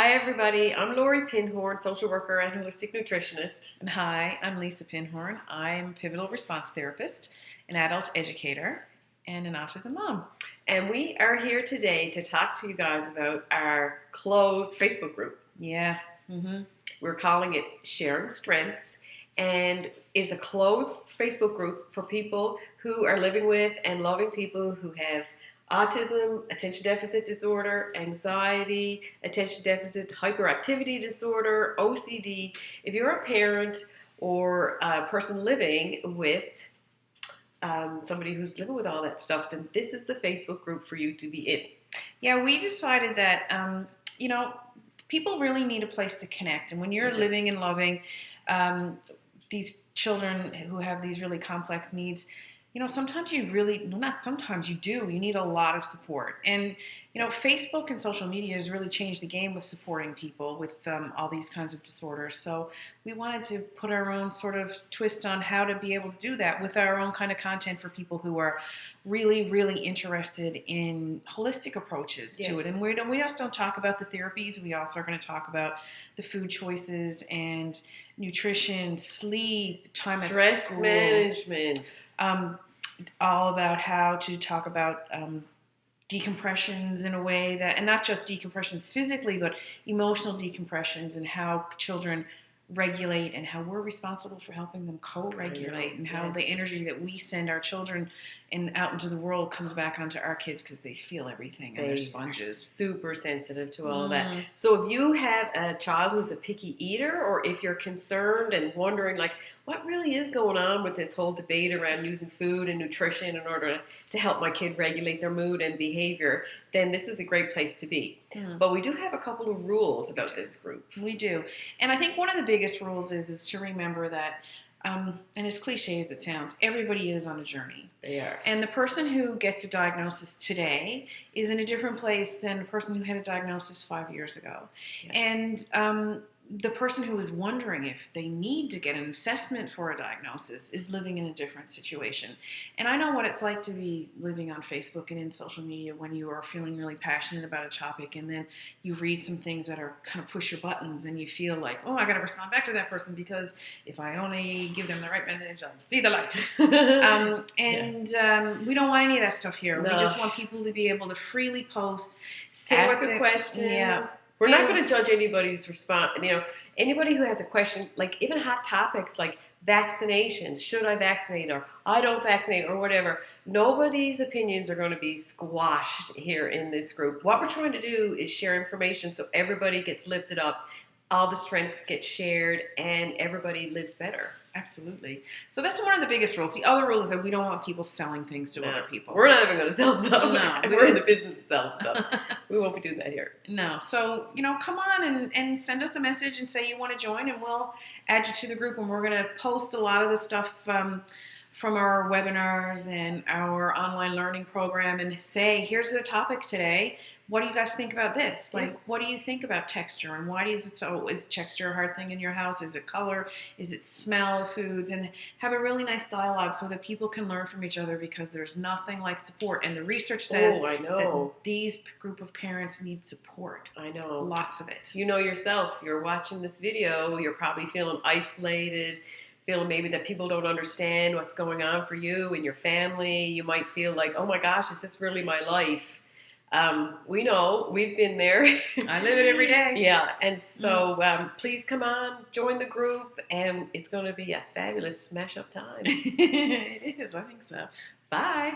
Hi everybody, I'm Lori Pinhorn, social worker and holistic nutritionist. And hi, I'm Lisa Pinhorn. I'm a pivotal response therapist, an adult educator, and an autism mom. And we are here today to talk to you guys about our closed Facebook group. Yeah. We're calling it Sharing Strengths, and it's a closed Facebook group for people who are living with and loving people who have autism, attention deficit disorder, anxiety, attention deficit hyperactivity disorder, OCD. If you're a parent or a person living with somebody who's living with all that stuff, then this is the Facebook group for you to be in. Yeah, we decided that, people really need a place to connect. And when you're living and loving these children who have these really complex needs, sometimes you really, well, not sometimes, you do. You need a lot of support. And, Facebook and social media has really changed the game with supporting people with all these kinds of disorders. So we wanted to put our own sort of twist on how to be able to do that with our own kind of content for people who are really, really interested in holistic approaches to it. And we just don't talk about the therapies. We also are going to talk about the food choices and nutrition, sleep, time at school. Stress management. All about how to talk about decompressions in a way that, and not just decompressions physically, but emotional decompressions, and how children regulate and how we're responsible for helping them co-regulate, and how the energy that we send our children and out into the world comes back onto our kids because they feel everything and they're sponges. Super sensitive to all of that. So if you have a child who's a picky eater, or if you're concerned and wondering like what really is going on with this whole debate around using food and nutrition in order to help my kid regulate their mood and behavior, then this is a great place to be. But we do have a couple of rules about this group. We do. And I think one of the biggest rules is to remember that, and as cliche as it sounds, everybody is on a journey. They are. And the person who gets a diagnosis today is in a different place than the person who had a diagnosis 5 years ago. Yeah. And the person who is wondering if they need to get an assessment for a diagnosis is living in a different situation. And I know what it's like to be living on Facebook and in social media when you are feeling really passionate about a topic, and then you read some things that are kind of push your buttons, and you feel like, oh, I got to respond back to that person because if I only give them the right message, I'll see the light. We don't want any of that stuff here. No. We just want people to be able to freely post, ask a question. Yeah. We're not going to judge anybody's response. Anybody who has a question, like even hot topics like vaccinations, should I vaccinate, or I don't vaccinate, or whatever, nobody's opinions are going to be squashed here in this group. What we're trying to do is share information so everybody gets lifted up, all the strengths get shared, and everybody lives better. Absolutely. So that's one of the biggest rules. The other rule is that we don't want people selling things to other people. We're not even going to sell stuff. No. We're in the business of selling stuff. We won't be doing that here. No. So, come on and send us a message and say you want to join, and we'll add you to the group, and we're going to post a lot of the stuff from our webinars and our online learning program, and say, here's the topic today. What do you guys think about this? Like, what do you think about texture? And why is texture a hard thing in your house? Is it color? Is it smell of foods? And have a really nice dialogue so that people can learn from each other, because there's nothing like support. And the research says that these group of parents need support. I know. Lots of it. You know yourself, you're watching this video, you're probably feeling isolated, feeling maybe that people don't understand what's going on for you and your family. You might feel like, oh my gosh, is this really my life? We know, we've been there. I live it every day. Yeah, and so please come on, join the group, and it's going to be a fabulous smash-up time. It is, I think so. Bye.